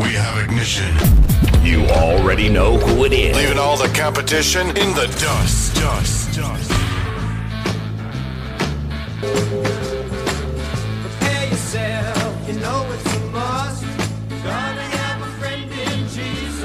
We have ignition. You already know who it is. Leaving all the competition in the dust. Prepare yourself, you know it's a must. Gonna have a friend in Jesus.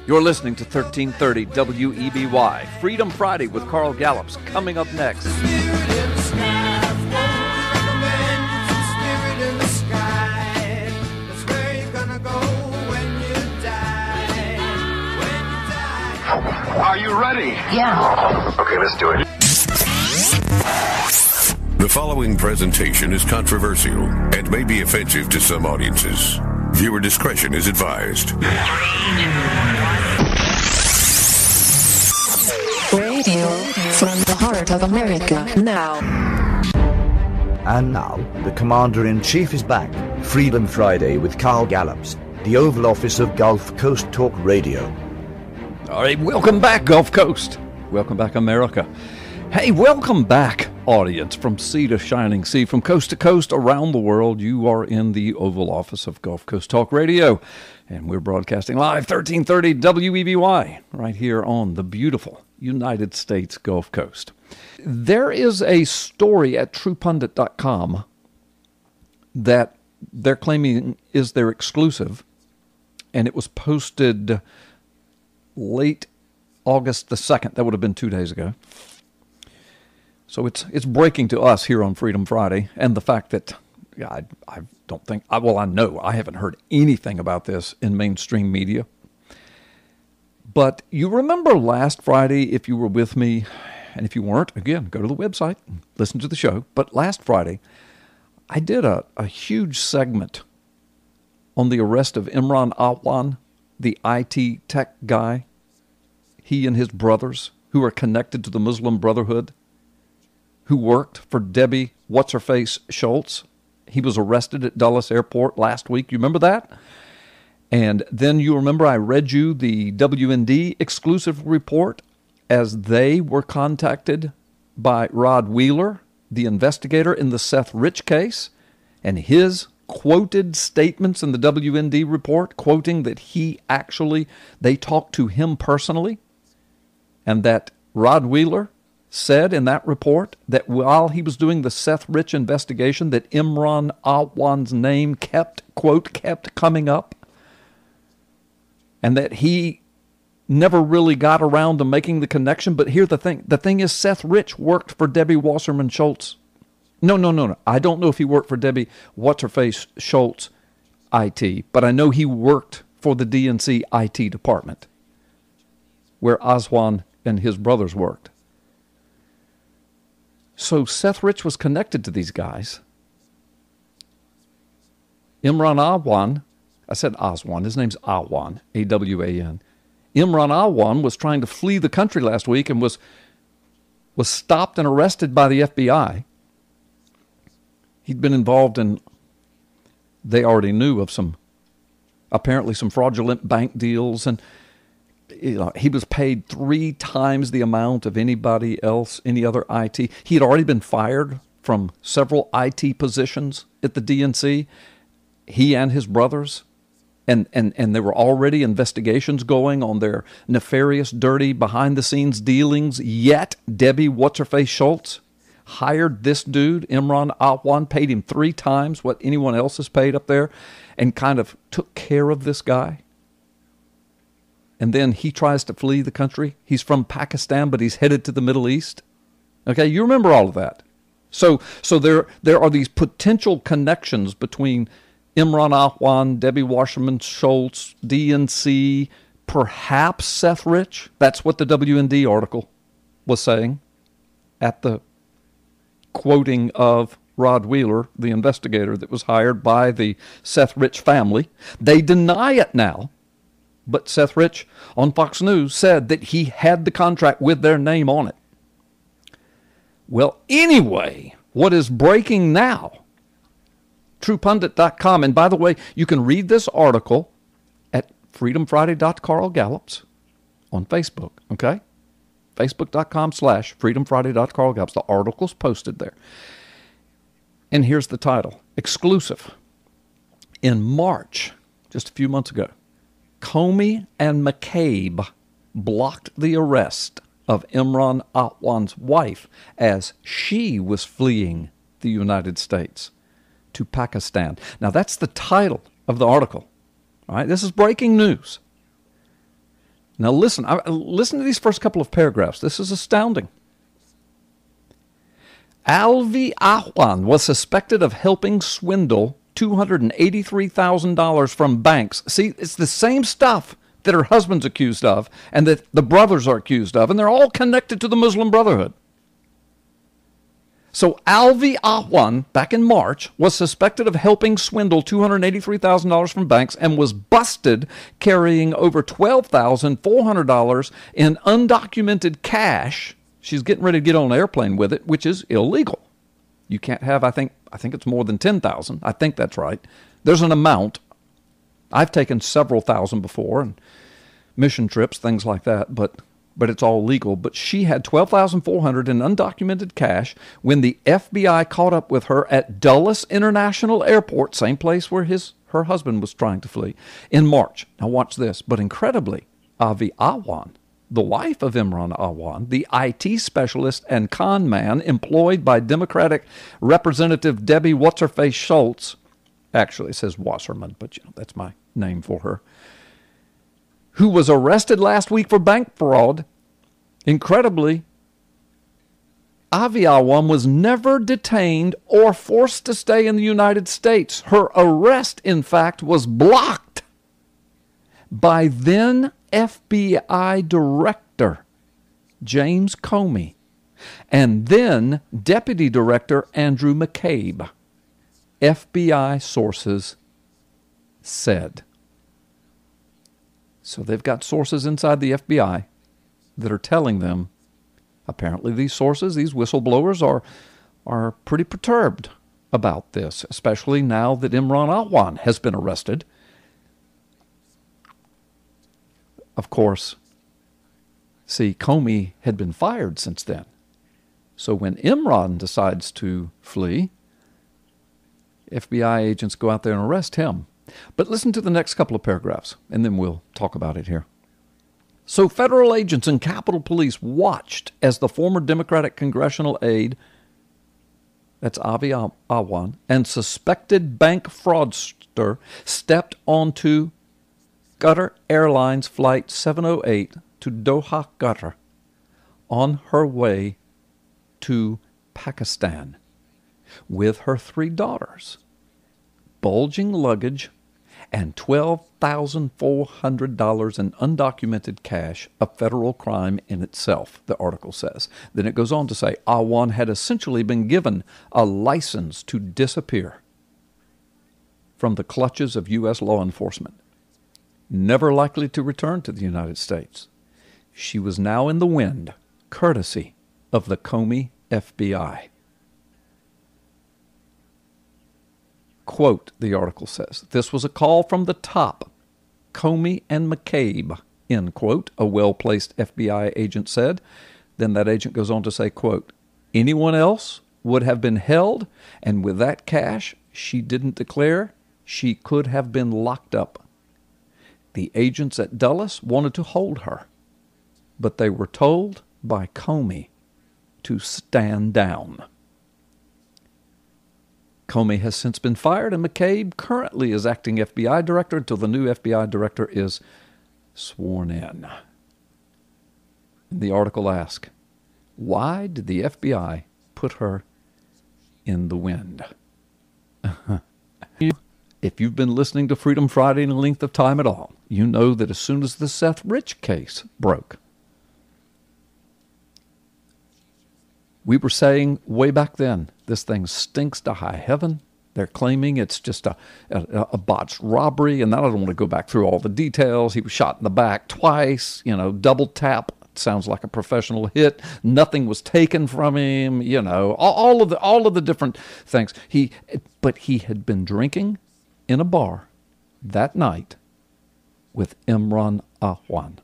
You're listening to 1330 WEBY, Freedom Friday with Carl Gallups, coming up next. Spirit in the sky, recommend you to Spirit in the sky. That's where you're gonna go when you die. When you die. Are you ready? Yeah. Okay, let's do it. The following presentation is controversial and may be offensive to some audiences. Viewer discretion is advised. Radio from the heart of America now. And now, the Commander-in-Chief is back. Freedom Friday with Carl Gallups, the Oval Office of Gulf Coast Talk Radio. All right, welcome back, Gulf Coast. Welcome back, America. Hey, welcome back, audience, from sea to shining sea, from coast to coast around the world. You are in the Oval Office of Gulf Coast Talk Radio, and we're broadcasting live 1330 WEBY right here on the beautiful United States Gulf Coast. There is a story at truepundit.com that they're claiming is their exclusive, and it was posted late August the 2nd. That would have been 2 days ago. So it's breaking to us here on Freedom Friday, and the fact that I don't think, I know I haven't heard anything about this in mainstream media. But you remember last Friday, if you were with me, and if you weren't, again, go to the website, listen to the show. But last Friday, I did a huge segment on the arrest of Imran Atwan, the IT tech guy, he and his brothers, who are connected to the Muslim Brotherhood, who worked for Debbie What's-Her-Face Schultz. He was arrested at Dulles Airport last week. You remember that? And then you remember I read you the WND exclusive report as they were contacted by Rod Wheeler, the investigator in the Seth Rich case, and his quoted statements in the WND report, quoting that they talked to him personally, and that Rod Wheeler said in that report that while he was doing the Seth Rich investigation, that Imran Atwan's name kept coming up, and that he never really got around to making the connection. But here's the thing is Seth Rich worked for Debbie Wasserman Schultz. No. I don't know if he worked for Debbie What's-Her-Face Schultz IT, but I know he worked for the DNC IT department, where Aswan and his brothers worked. So Seth Rich was connected to these guys. Imran Atwan, I said Aswan, his name's Atwan, A-W-A-N. Imran Atwan was trying to flee the country last week and was stopped and arrested by the FBI. He'd been involved in, they already knew of apparently some fraudulent bank deals, and he was paid 3 times the amount of anybody else, any other IT. He had already been fired from several IT positions at the DNC, he and his brothers, and there were already investigations going on their nefarious, dirty, behind-the-scenes dealings, yet Debbie What's-Her-Face Schultz hired this dude, Imran Atwan, paid him 3 times what anyone else is paid up there, and kind of took care of this guy. And then he tries to flee the country. He's from Pakistan, but he's headed to the Middle East. Okay, you remember all of that. So there are these potential connections between Imran Atwan, Debbie Wasserman Schultz, DNC, perhaps Seth Rich. That's what the WND article was saying at the quoting of Rod Wheeler, the investigator that was hired by the Seth Rich family. They deny it now. But Seth Rich on Fox News said that he had the contract with their name on it. Well, anyway, what is breaking now? TruePundit.com. And by the way, you can read this article at freedomfriday.carlgallups on Facebook, okay? Facebook.com/freedomfriday.carlgallups. The article's posted there. And here's the title, exclusive. In March, just a few months ago, Comey and McCabe blocked the arrest of Imran Atwan's wife as she was fleeing the United States to Pakistan. Now, that's the title of the article. All right, this is breaking news. Now, listen to these first couple of paragraphs. This is astounding. Alvi Atwan was suspected of helping swindle $283,000 from banks. See, it's the same stuff that her husband's accused of and that the brothers are accused of, and they're all connected to the Muslim Brotherhood. So Alvi Atwan, back in March, was suspected of helping swindle $283,000 from banks and was busted carrying over $12,400 in undocumented cash. She's getting ready to get on an airplane with it, which is illegal. You can't have, I think it's more than 10,000. I think that's right. There's an amount. I've taken several thousand before, and mission trips, things like that, but it's all legal. But she had $12,400 in undocumented cash when the FBI caught up with her at Dulles International Airport, same place where her husband was trying to flee, in March. Now watch this. But incredibly, Avi Atwan, the wife of Imran Atwan, the IT specialist and con man employed by Democratic Representative Debbie What's-Her-Face Schultz, actually it says Wasserman, but that's my name for her, who was arrested last week for bank fraud. Incredibly, Avi Atwan was never detained or forced to stay in the United States. Her arrest, in fact, was blocked by then FBI Director James Comey and then Deputy Director Andrew McCabe, FBI sources said. So they've got sources inside the FBI that are telling them, apparently these sources, these whistleblowers, are pretty perturbed about this, especially now that Imran Atwan has been arrested. Of course, see, Comey had been fired since then. So when Imran decides to flee, FBI agents go out there and arrest him. But listen to the next couple of paragraphs, and then we'll talk about it here. So federal agents and Capitol Police watched as the former Democratic congressional aide, that's Avi Atwan, and suspected bank fraudster stepped onto Qatar Airlines Flight 708 to Doha, Qatar, on her way to Pakistan with her 3 daughters, bulging luggage, and $12,400 in undocumented cash, a federal crime in itself, the article says. Then it goes on to say Atwan had essentially been given a license to disappear from the clutches of U.S. law enforcement, never likely to return to the United States. She was now in the wind, courtesy of the Comey FBI. Quote, the article says, this was a call from the top, Comey and McCabe, end quote, a well-placed FBI agent said. Then that agent goes on to say, quote, anyone else would have been held, and with that cash she didn't declare, she could have been locked up. The agents at Dulles wanted to hold her, but they were told by Comey to stand down. Comey has since been fired, and McCabe currently is acting FBI director until the new FBI director is sworn in. And the article asks, why did the FBI put her in the wind? If you've been listening to Freedom Friday any length of time at all, you know that as soon as the Seth Rich case broke, we were saying way back then, this thing stinks to high heaven. They're claiming it's just a botched robbery, and I don't want to go back through all the details. He was shot in the back twice, double tap. Sounds like a professional hit. Nothing was taken from him, all of the different things. But he had been drinking in a bar that night with Imran Atwan,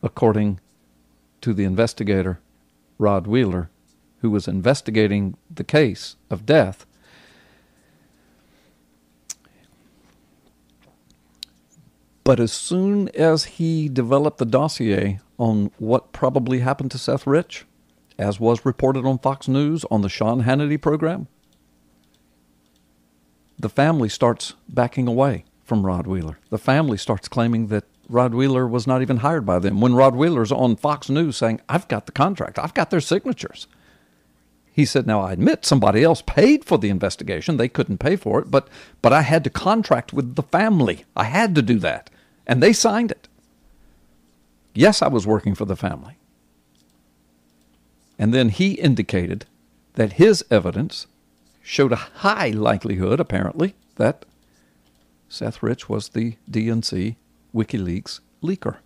according to the investigator Rod Wheeler, who was investigating the case of death. But as soon as he developed the dossier on what probably happened to Seth Rich, as was reported on Fox News on the Sean Hannity program, the family starts backing away from Rod Wheeler. The family starts claiming that Rod Wheeler was not even hired by them, when Rod Wheeler's on Fox News saying, I've got the contract, I've got their signatures. He said, now I admit somebody else paid for the investigation. They couldn't pay for it, but I had to contract with the family. I had to do that. And they signed it. Yes, I was working for the family. And then he indicated that his evidence showed a high likelihood, apparently, that Seth Rich was the DNC WikiLeaks leaker.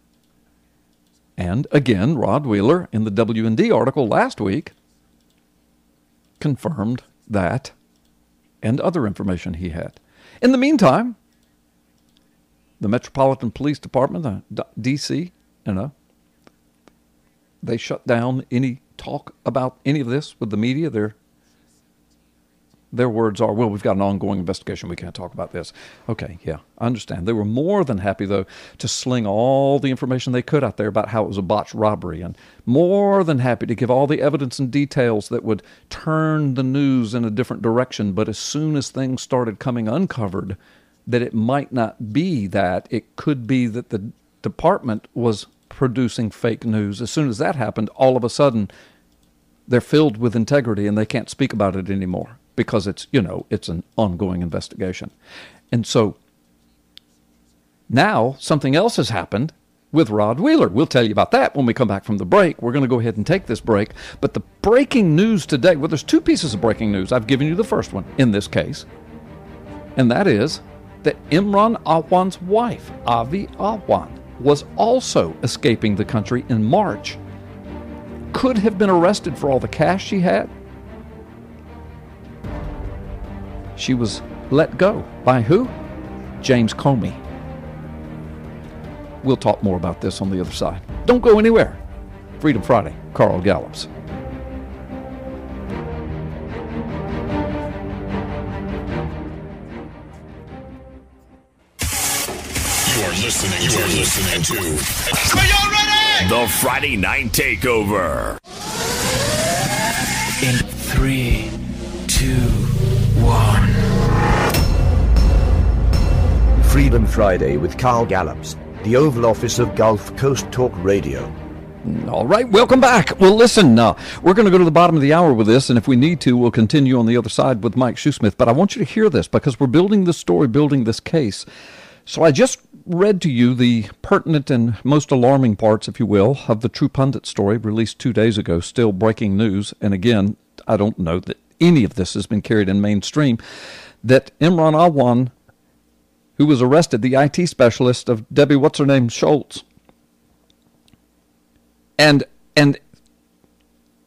And again, Rod Wheeler, in the W&D article last week, confirmed that and other information he had. In the meantime, the Metropolitan Police Department, the D.C., they shut down any talk about any of this with the media. Their words are, well, we've got an ongoing investigation. We can't talk about this. Okay, yeah, I understand. They were more than happy, though, to sling all the information they could out there about how it was a botched robbery, and more than happy to give all the evidence and details that would turn the news in a different direction. But as soon as things started coming uncovered, that it might not be that, it could be that the department was producing fake news. As soon as that happened, all of a sudden, they're filled with integrity and they can't speak about it anymore, because it's an ongoing investigation. And so now something else has happened with Rod Wheeler. We'll tell you about that when we come back from the break. We're going to go ahead and take this break. But the breaking news today, well, there's two pieces of breaking news. I've given you the first one in this case, and that is that Imran Awan's wife, Avi Awan, was also escaping the country in March. Could have been arrested for all the cash she had. She was let go by who? James Comey. We'll talk more about this on the other side. Don't go anywhere. Freedom Friday, Carl Gallups. You are listening to Are y'all ready? the Friday Night Takeover. In 3, 2, 1. Freedom Friday with Carl Gallups, the Oval Office of Gulf Coast Talk Radio. All right, welcome back. Well, listen, we're going to go to the bottom of the hour with this, and if we need to, we'll continue on the other side with Mike Shoesmith. But I want you to hear this, because we're building this story, building this case. So I just read to you the pertinent and most alarming parts, if you will, of the True Pundit story released 2 days ago, still breaking news. And again, I don't know that any of this has been carried in mainstream, that Imran Awan, who was arrested, the IT specialist of Debbie What's-Her-Name Schultz, and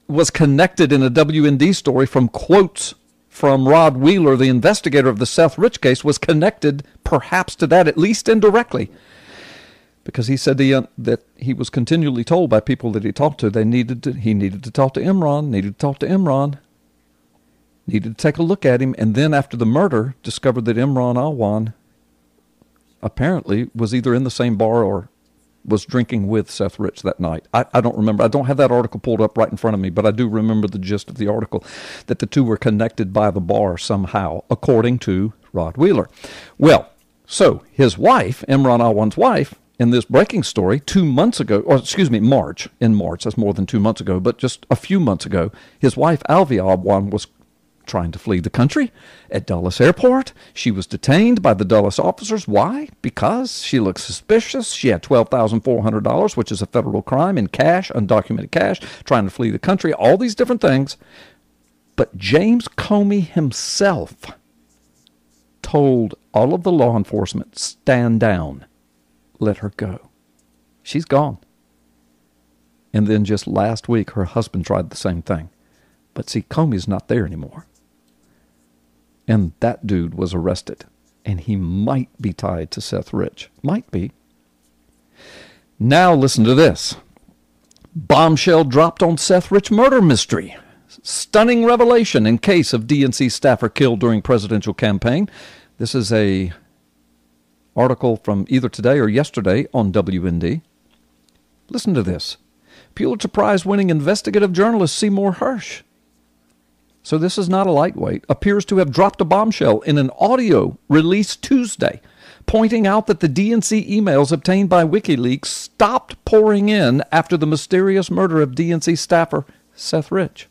was connected in a WND story from quotes from Rod Wheeler, the investigator of the Seth Rich case, was connected perhaps to that, at least indirectly, because he said that he was continually told by people that he talked to he needed to talk to Imran, needed to take a look at him, and then after the murder, discovered that Imran Awan apparently was either in the same bar or was drinking with Seth Rich that night. I don't remember. I don't have that article pulled up right in front of me, but I do remember the gist of the article, that the two were connected by the bar somehow, according to Rod Wheeler. Well, so his wife, Imran Awan's wife, in this breaking story 2 months ago, or excuse me, March, that's more than 2 months ago, but just a few months ago, his wife, Avi Awan, was trying to flee the country at Dulles Airport. She was detained by the Dulles officers. Why? Because she looked suspicious. She had $12,400, which is a federal crime, in cash, undocumented cash, trying to flee the country, all these different things. But James Comey himself told all of the law enforcement, stand down, let her go. She's gone. And then just last week, her husband tried the same thing. But see, Comey's not there anymore. And that dude was arrested. And he might be tied to Seth Rich. Might be. Now listen to this. Bombshell dropped on Seth Rich murder mystery. Stunning revelation in case of DNC staffer killed during presidential campaign. This is a Article from either today or yesterday on WND. Listen to this. Pulitzer Prize-winning investigative journalist Seymour Hersh, so this is not a lightweight, appears to have dropped a bombshell in an audio released Tuesday, pointing out that the DNC emails obtained by WikiLeaks stopped pouring in after the mysterious murder of DNC staffer Seth Rich.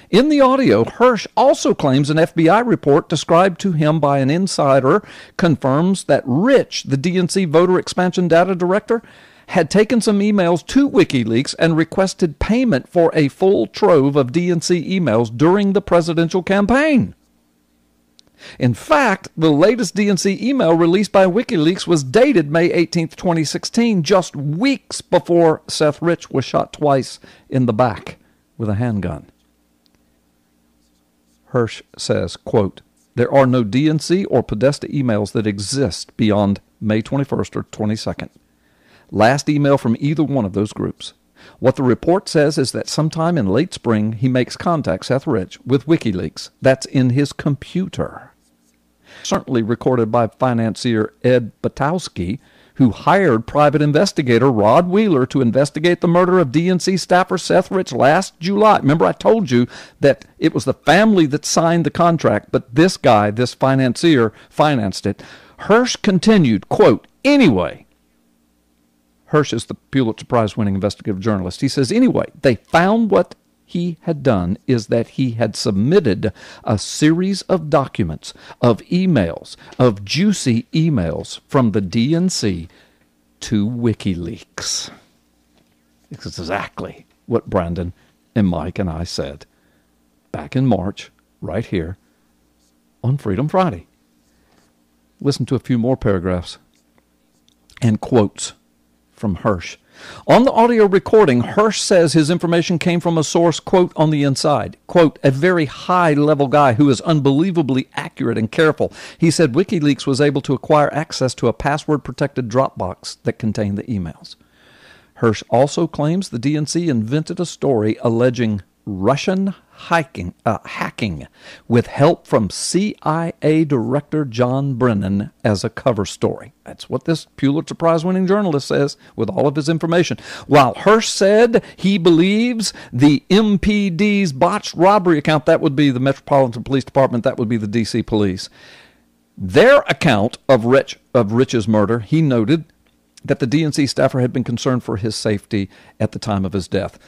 In the audio, Hersh also claims an FBI report described to him by an insider confirms that Rich, the DNC voter expansion data director, had taken some emails to WikiLeaks and requested payment for a full trove of DNC emails during the presidential campaign. In fact, the latest DNC email released by WikiLeaks was dated May 18, 2016, just weeks before Seth Rich was shot twice in the back with a handgun. Hersh says, quote, there are no DNC or Podesta emails that exist beyond May 21st or 22nd. Last email from either one of those groups. What the report says is that sometime in late spring he makes contact, Seth Rich, with WikiLeaks. That's in his computer. Certainly recorded by financier Ed Batowski, who hired private investigator Rod Wheeler to investigate the murder of DNC staffer Seth Rich last July. Remember, I told you that it was the family that signed the contract, but this guy, this financier, financed it. Hersh continued, quote, anyway, Hersh is the Pulitzer Prize-winning investigative journalist. He says, anyway, they found what he had done is that he had submitted a series of documents, of emails, of juicy emails from the DNC to WikiLeaks. It's exactly what Brandon and Mike and I said back in March, right here on Freedom Friday. Listen to a few more paragraphs and quotes from Hersh. On the audio recording, Hersh says his information came from a source, quote, on the inside, quote, a very high-level guy who is unbelievably accurate and careful. He said WikiLeaks was able to acquire access to a password-protected Dropbox that contained the emails. Hersh also claims the DNC invented a story alleging Russian hacking with help from CIA Director John Brennan as a cover story. That's what this Pulitzer Prize-winning journalist says with all of his information. While Hersh said he believes the MPD's botched robbery account, that would be the Metropolitan Police Department, that would be the D.C. Police, their account of Rich's murder, he noted that the DNC staffer had been concerned for his safety at the time of his death.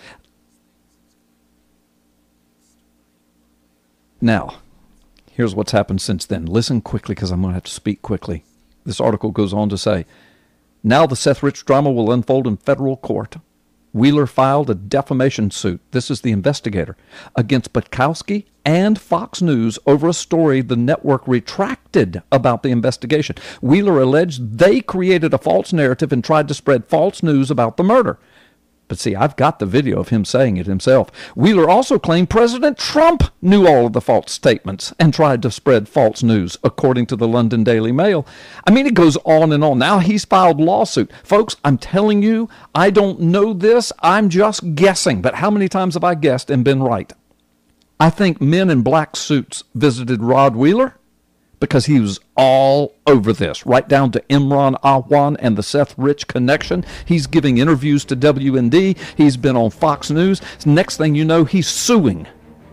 Now, here's what's happened since then. Listen quickly because I'm going to have to speak quickly. This article goes on to say, now the Seth Rich drama will unfold in federal court. Wheeler filed a defamation suit, this is the investigator, against Batowski and Fox News over a story the network retracted about the investigation. Wheeler alleged they created a false narrative and tried to spread false news about the murder. But see, I've got the video of him saying it himself. Wheeler also claimed President Trump knew all of the false statements and tried to spread false news, according to the London Daily Mail. I mean, it goes on and on. Now he's filed lawsuit. Folks, I'm telling you, I don't know this. I'm just guessing. But how many times have I guessed and been right? I think men in black suits visited Rod Wheeler because he was all over this, right down to Imran Awan and the Seth Rich connection. He's giving interviews to WND. He's been on Fox News. Next thing you know, he's suing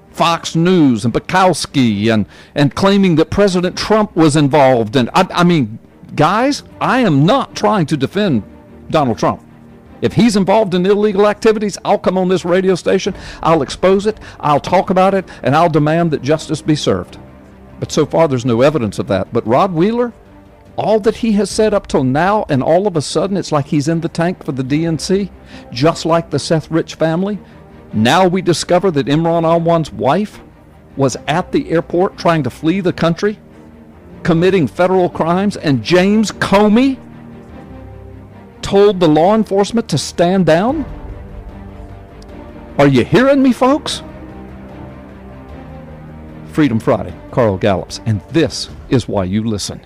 Fox News and Bukowski and claiming that President Trump was involved. And I mean, guys, I am not trying to defend Donald Trump. If he's involved in illegal activities, I'll come on this radio station, I'll expose it, I'll talk about it, and I'll demand that justice be served. But so far, there's no evidence of that. But Rod Wheeler, all that he has said up till now, and all of a sudden, it's like he's in the tank for the DNC, just like the Seth Rich family. Now we discover that Imran Awan's wife was at the airport trying to flee the country, committing federal crimes, and James Comey told the law enforcement to stand down? Are you hearing me, folks? Freedom Friday, Carl Gallups, and this is why you listen.